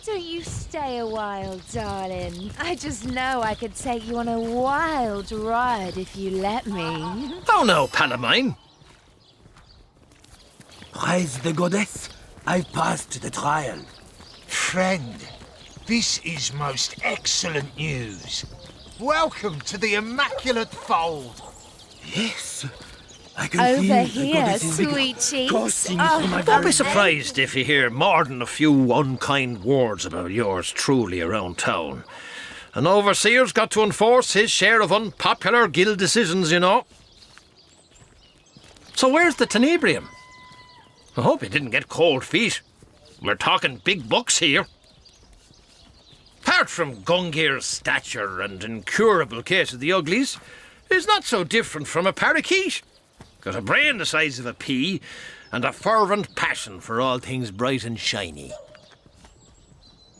don't you stay a while, darling? I just know I could take you on a wild ride if you let me. Oh no, pal of mine. Praise the goddess. I've passed the trial. Friend, this is most excellent news. Welcome to the Immaculate Fold. Yes. I can Over feel the here, goddess's sweet cheeks. coursing Oh, through my Don't be veins. surprised if you hear more than a few unkind words about yours truly around town. An overseer's got to enforce his share of unpopular guild decisions, you know. So where's the tenebrium? I hope you didn't get cold feet. We're talking big bucks here. Apart from Gungir's stature and incurable case of the uglies, he's not so different from a parakeet. Got a brain the size of a pea and a fervent passion for all things bright and shiny.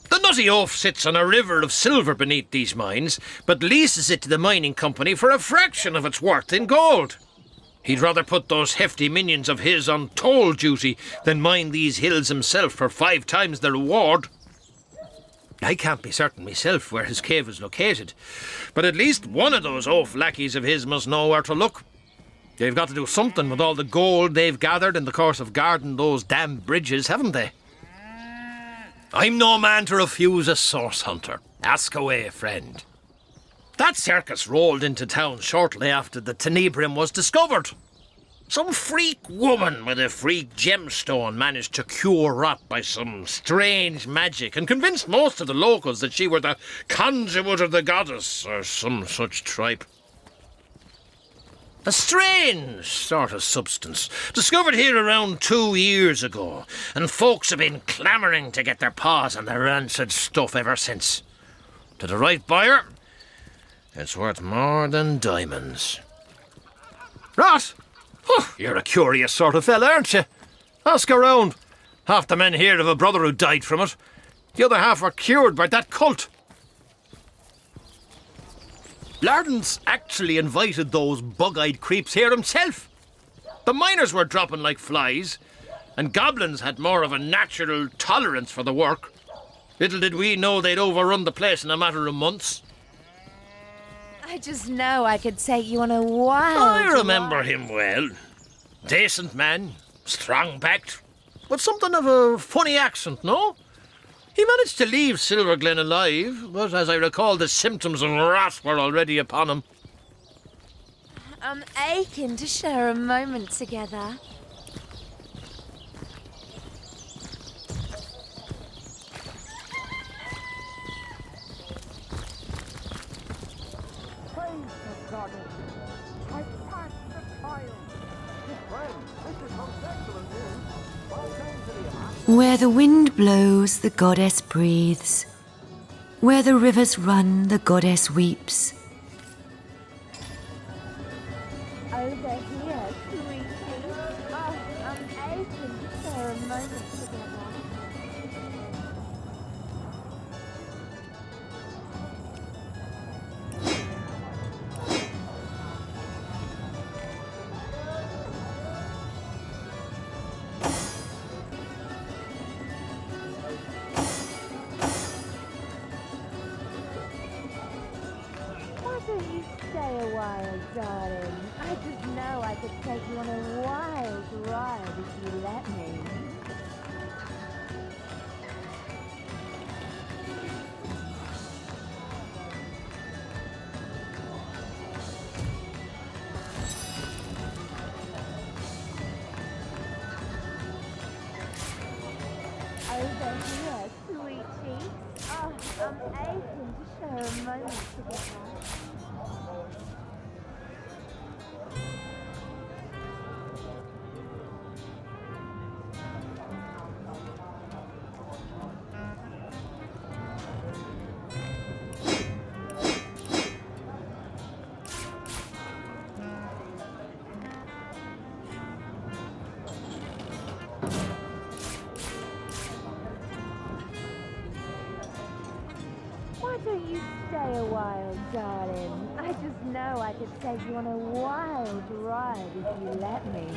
The nutty oaf sits on a river of silver beneath these mines, but leases it to the mining company for a fraction of its worth in gold. He'd rather put those hefty minions of his on toll duty than mine these hills himself for 5 times the reward. I can't be certain myself where his cave is located, but at least one of those oaf lackeys of his must know where to look. They've got to do something with all the gold they've gathered in the course of guarding those damn bridges, haven't they? I'm no man to refuse a source hunter. Ask away, friend. That circus rolled into town shortly after the tenebrium was discovered. Some freak woman with a freak gemstone managed to cure rot by some strange magic and convinced most of the locals that she were the conduit of the goddess or some such tripe. A strange sort of substance, discovered here around 2 years ago, and folks have been clamouring to get their paws on the rancid stuff ever since. To the right buyer, it's worth more than diamonds. Rot! You're a curious sort of fella, aren't you? Ask around. Half the men here have a brother who died from it. The other half were cured by that cult. Larian's actually invited those bug-eyed creeps here himself. The miners were dropping like flies, and goblins had more of a natural tolerance for the work. Little did we know they'd overrun the place in a matter of months. I just know I could take you on a wild I remember ride. him well. Decent man, strong-backed, with something of a funny accent, no? He managed to leave Silverglen alive, but as I recall, the symptoms of wrath were already upon him. I'm aching to share a moment together. Where the wind blows, the goddess breathes. Where the rivers run, the goddess weeps. Over here, sweetie. Oh, I'm aching to share a moment together. Why don't you stay a while, darling? I just know I could take you on a wild ride if you let me. Over here, sweetie. Oh, I'm aching to share a moment together. Why don't you stay a while, darling? I just know I could take you on a wild ride if you let me.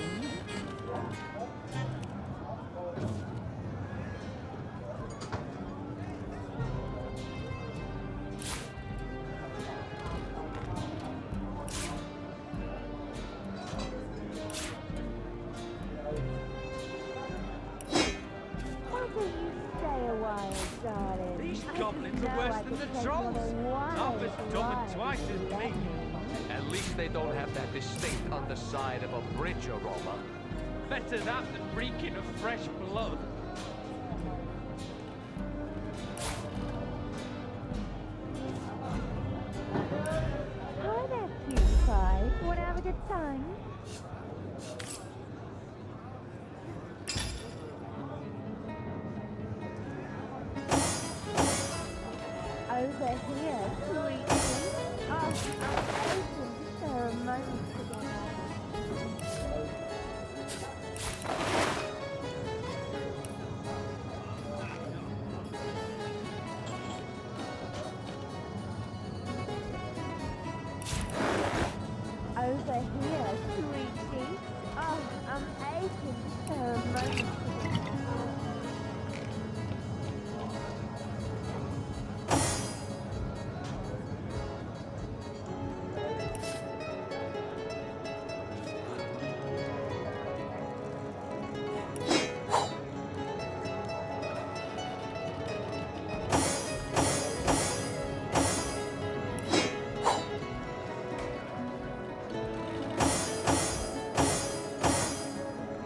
while, darling. These I goblins just are know worse I than could the take you on a trolls. wild Half as dumb and ride twice if as you me. let At least they don't have that distinct underside of a bridge aroma. Better that than reeking of fresh blood. Hi there, cutie pie. Wanna have a good time? Over here, sweetie. Oh, I'm open to share a moment together. Over here, sweetie. Oh, I'm aching to share a moment together.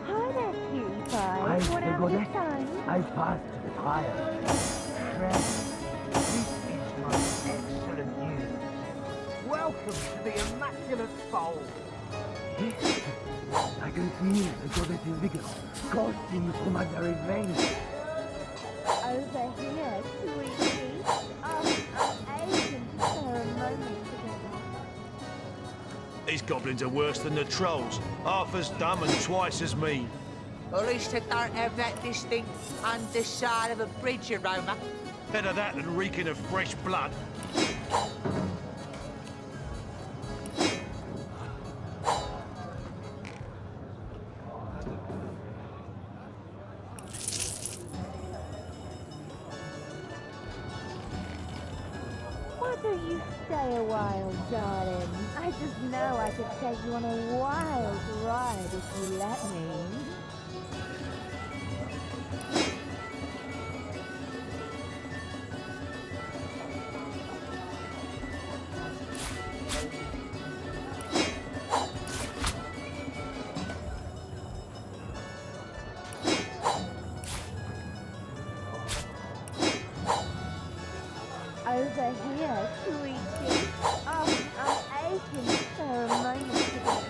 Hi there, cutie pie. Praise Wanna the have a good goddess, time? I passed the trial. Friend, this is most excellent news. Welcome to the Immaculate Fold. Yes, I can feel the goddess's vigor coursing through my very veins. Over here, sweetie. Oh, I'm aching to share a moment together. These goblins are worse than the trolls. Half as dumb and twice as mean. At least they don't have that distinct underside of a bridge aroma. Better that than reeking of fresh blood. Why don't you stay a while, darling? I just know I could take you on a wild ride if you let me. Over here, sweetie. Oh, I'm aching for a moment together.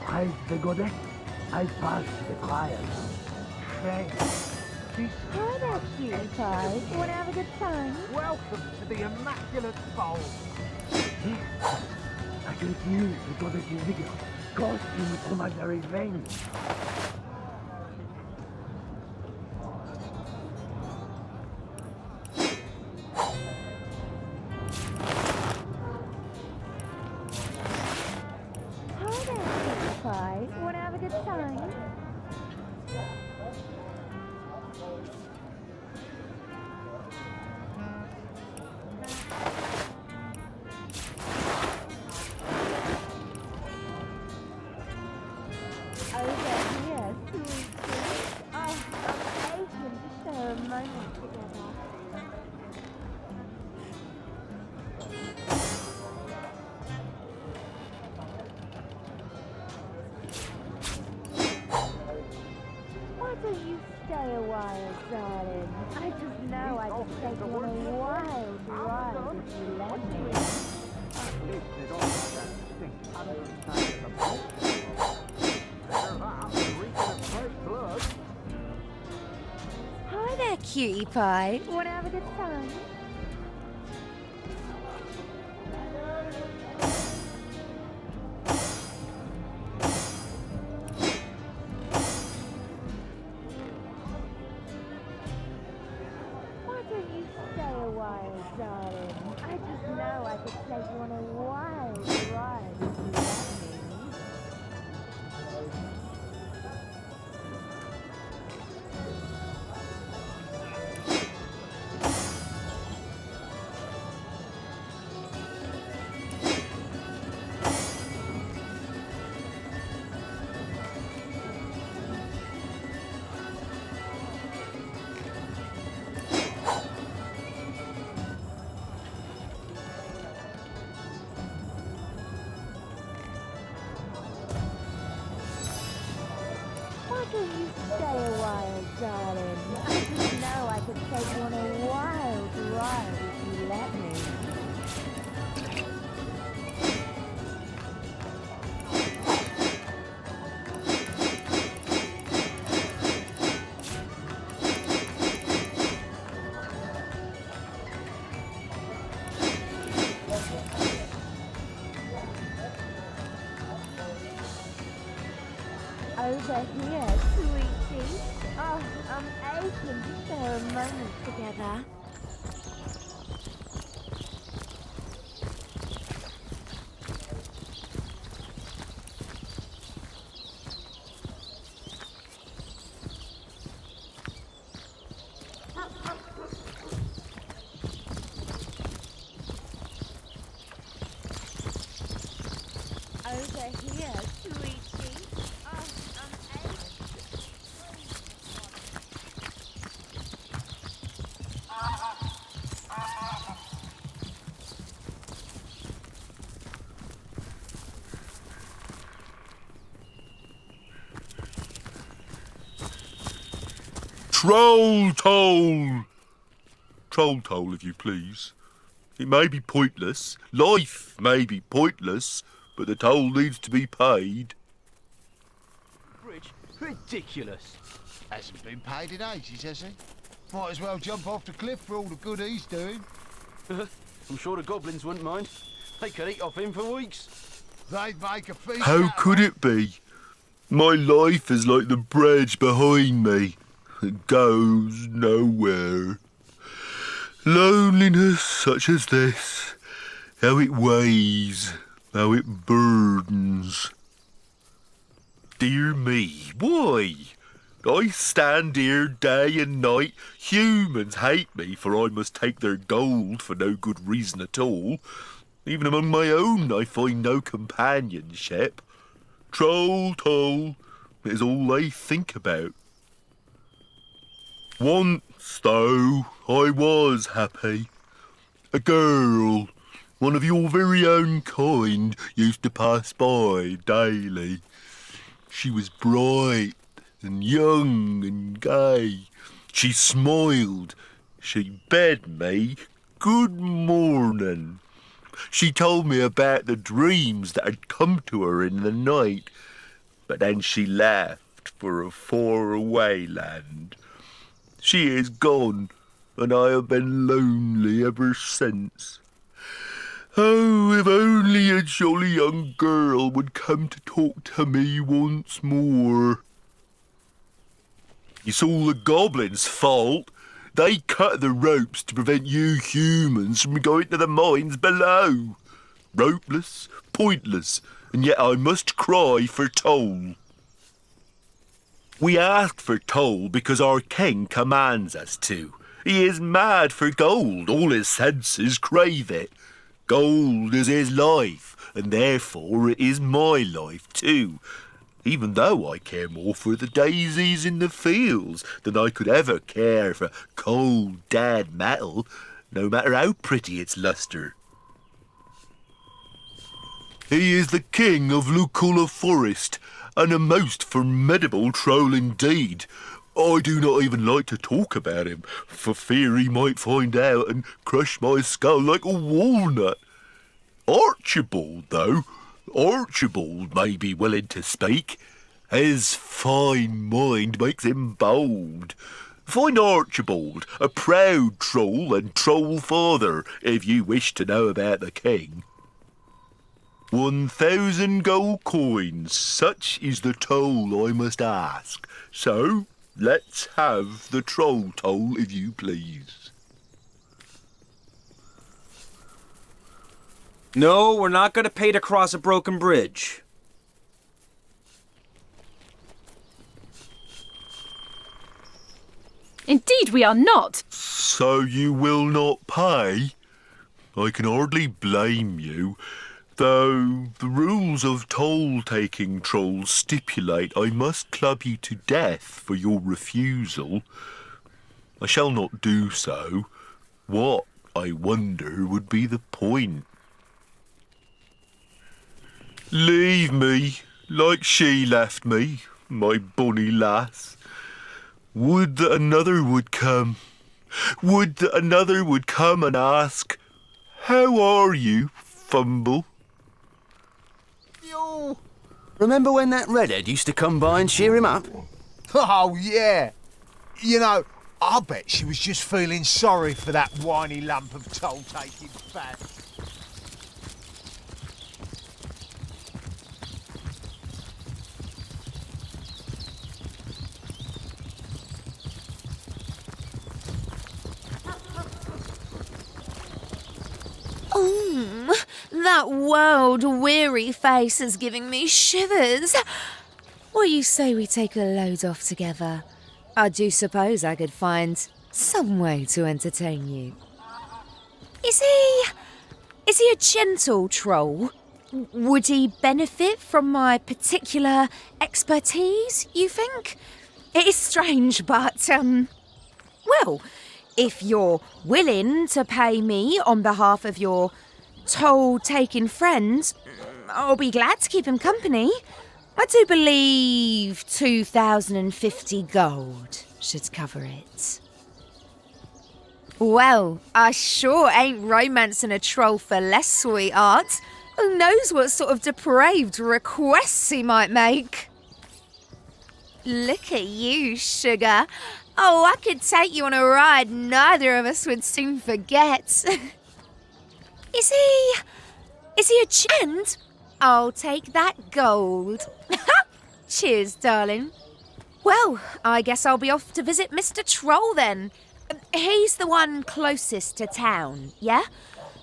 Praise the goddess, I passed the trial. Friend, this Hi there, cutie pie. Wanna have a good time? welcome to the Immaculate Fold. Yes, I can feel the goddess's vigor coursing through my very veins. Hi there, cutie pie. Wanna have a good time? Over here, sweetie. Oh, I'm aching to share a moment together. Why don't you stay a while, darling? I just know I could take you on a wild ride if you let me. Hi there, cutie pie. Wanna have a good time? Why don't you stay a while, darling? I just know I could take you on a wild ride if you let me. here, sweetie. Oh, I'm aching to share a moment together. Over here, sweetie. Oh, I'm aching. Troll toll! Troll toll, if you please. It may be pointless, life may be pointless, but the toll needs to be paid. Bridge? Ridiculous. Hasn't been paid in ages, has he? Might as well jump off the cliff for all the good he's doing. I'm sure the goblins wouldn't mind. They could eat off him for weeks. They'd make a feast How out could of it be? My life is like the bridge behind me. It goes nowhere. Loneliness such as this, how it weighs, how it burdens. Dear me, why? I stand here day and night. Humans hate me, for I must take their gold for no good reason at all. Even among my own I find no companionship. Troll toll is all I think about. Once, though, I was happy. A girl, one of your very own kind, used to pass by daily. She was bright and young and gay. She smiled. She bade me good morning. She told me about the dreams that had come to her in the night, but then she left for a far-away land. She is gone, and I have been lonely ever since. Oh, if only a jolly young girl would come to talk to me once more. It's all the goblins' fault. They cut the ropes to prevent you humans from going to the mines below. Ropeless, pointless, and yet I must cry for toll. We asked for toll because our king commands us to. He is mad for gold. All his senses crave it. Gold is his life, and therefore it is my life too. Even though I care more for the daisies in the fields than I could ever care for cold, dead metal, no matter how pretty its lustre. He is the king of Lucula Forest, and a most formidable troll indeed. I do not even like to talk about him, for fear he might find out and crush my skull like a walnut. Archibald, though, Archibald may be willing to speak. His fine mind makes him bold. Find Archibald, a proud troll and troll father, if you wish to know about the king. 1,000 gold coins, such is the toll I must ask. So, let's have the troll toll, if you please. No, we're not going to pay to cross a broken bridge. Indeed we are not. So you will not pay? I can hardly blame you. Though the rules of toll-taking trolls stipulate I must club you to death for your refusal. I shall not do so. What, I wonder, would be the point? Leave me, like she left me, my bonny lass. Would that another would come. Would that another would come and ask, "How are you, Fumble?" Yo! Remember when that redhead used to come by and cheer him up? Oh, yeah. You know, I bet she was just feeling sorry for that whiny lump of toll-taking fat. That world-weary face is giving me shivers. What do you say we take a load off together? I do suppose I could find some way to entertain you. Is he a gentle troll? Would he benefit from my particular expertise, you think? It is strange, but, well, if you're willing to pay me on behalf of your toll-taking friend, I'll be glad to keep him company. I do believe 2,050 gold should cover it. Well, I sure ain't romancing a troll for less, sweetheart. Who knows what sort of depraved requests he might make? Look at you, sugar. Oh, I could take you on a ride neither of us would soon forget. Is he a gent? I'll take that gold. Cheers, darling. Well, I guess I'll be off to visit Mr. Troll then. He's the one closest to town, yeah?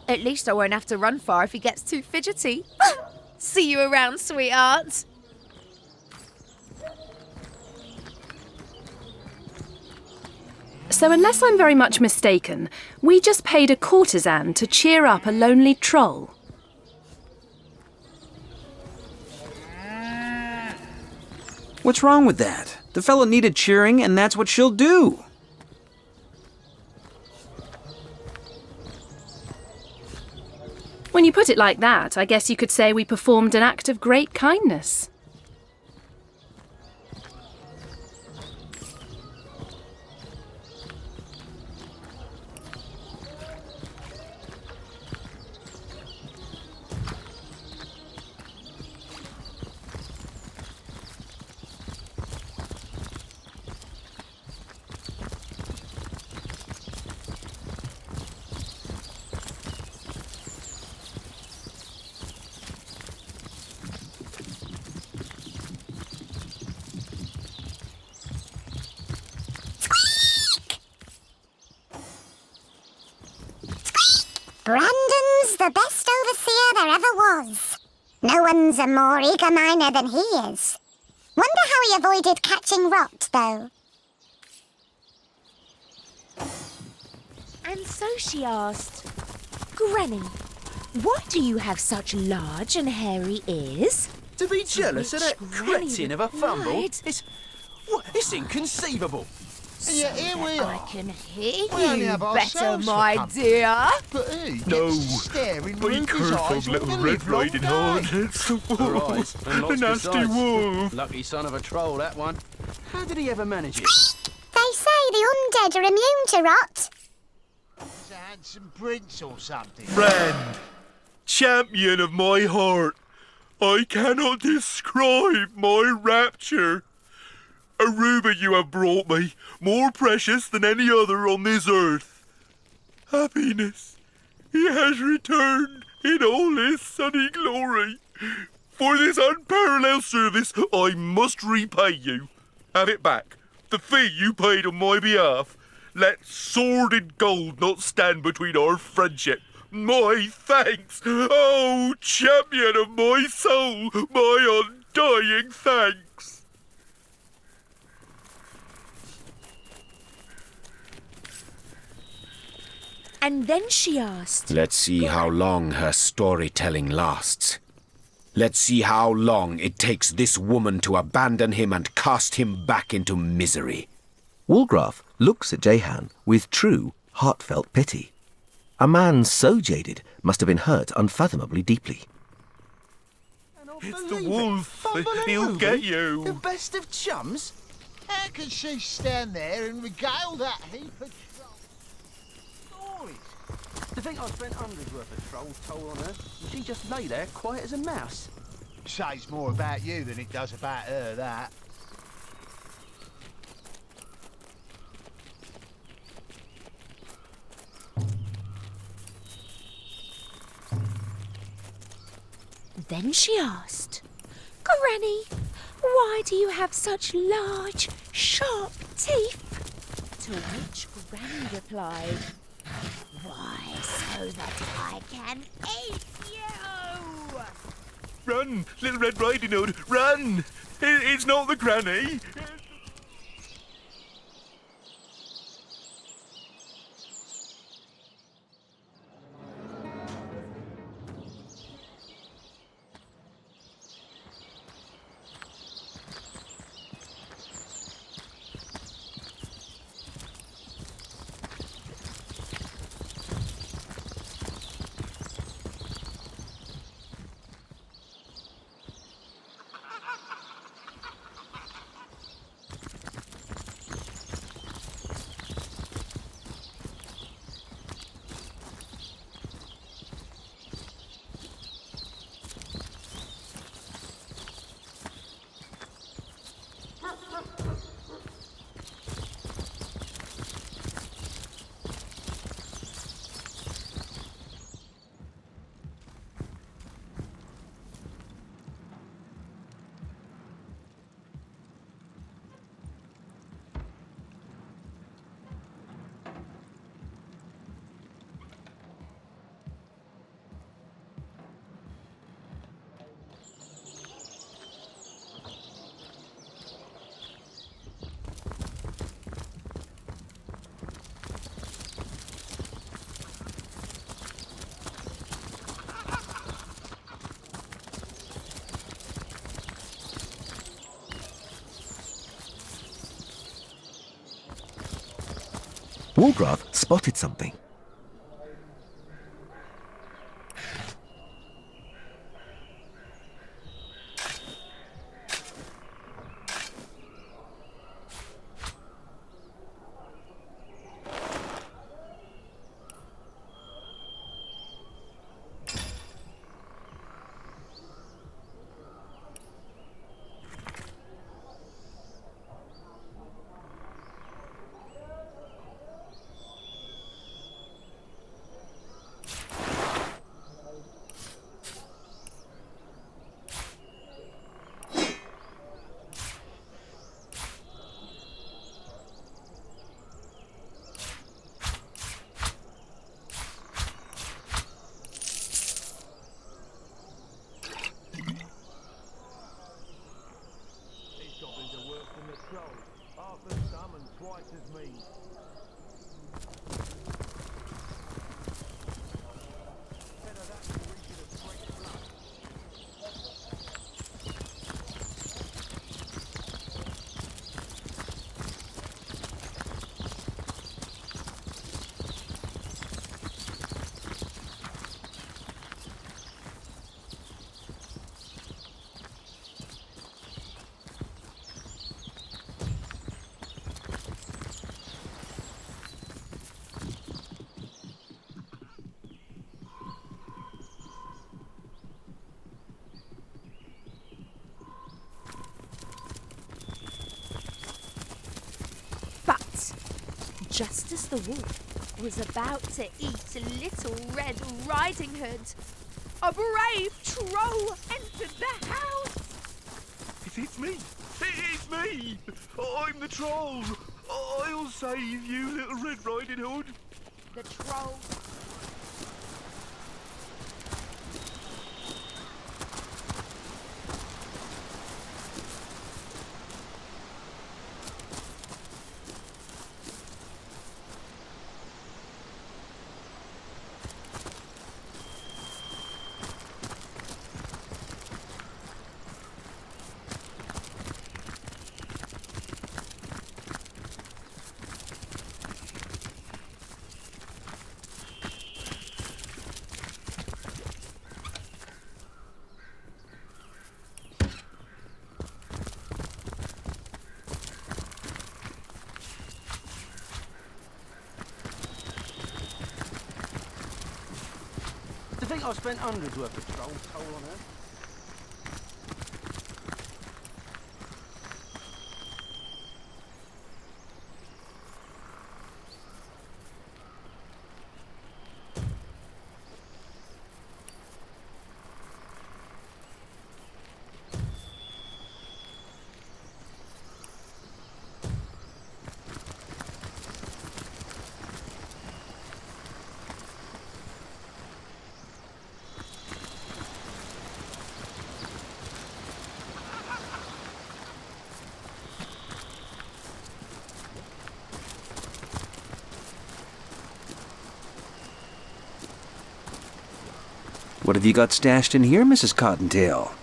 At least I won't have to run far if he gets too fidgety. See you around, sweetheart. So unless I'm very much mistaken, we just paid a courtesan to cheer up a lonely troll. What's wrong with that? The fella needed cheering, and that's what she'll do. When you put it like that, I guess you could say we performed an act of great kindness. Brandon's the best overseer there ever was. No one's a more eager miner than he is. Wonder how he avoided catching rot, though. And so she asked, Granny, why do you have such large and hairy ears? To be jealous of that Granny cretin of a fumble? replied, It's inconceivable. And yet here we are. I can hear We only you have better, ourselves for my company. dear. But he No. gets staring Be Ruby's careful, eyes all little the Red livelong Riding day. Hood. It's a Her wolf. eyes, and A lots nasty besides. wolf. Lucky son of a troll, that one. How did he ever manage it? They say the undead are immune to rot. He's a handsome prince or something. Friend, champion of my heart, I cannot describe my rapture. A ruby you have brought me, more precious than any other on this earth. Happiness, he has returned in all his sunny glory. For this unparalleled service, I must repay you. Have it back, the fee you paid on my behalf. Let sordid gold not stand between our friendship. My thanks, oh champion of my soul, my undying thanks. And then she asked, Let's see how long her storytelling lasts. Let's see how long it takes this woman to abandon him and cast him back into misery. Woolgraf looks at Jehan with true, heartfelt pity. A man so jaded must have been hurt unfathomably deeply. It's the wolf. He'll get you. The best of chums? How can she stand there and regale that heap of stories? To think I spent hundreds worth of troll toll on her, and she just lay there quiet as a mouse. Says more about you than it does about her, that. Then she asked, Granny, why do you have such large, sharp teeth? To which Granny replied, Why, so that I can eat you! Run, Little Red Riding Hood, run! It's not the granny. Walgrath spotted something. Just as the wolf was about to eat Little Red Riding Hood, a brave troll entered the house. It's me! It's me! I'm the troll! I'll save you, Little Red Riding Hood! The troll I think I've spent hundreds worth of toll on her. What have you got stashed in here, Mrs. Cottontail?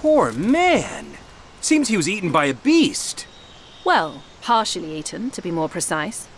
Poor man! Seems he was eaten by a beast. Well, partially eaten, to be more precise.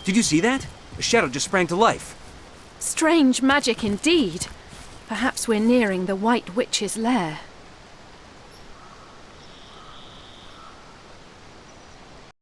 Did you see that? A shadow just sprang to life. Strange magic indeed. Perhaps we're nearing the White Witch's lair.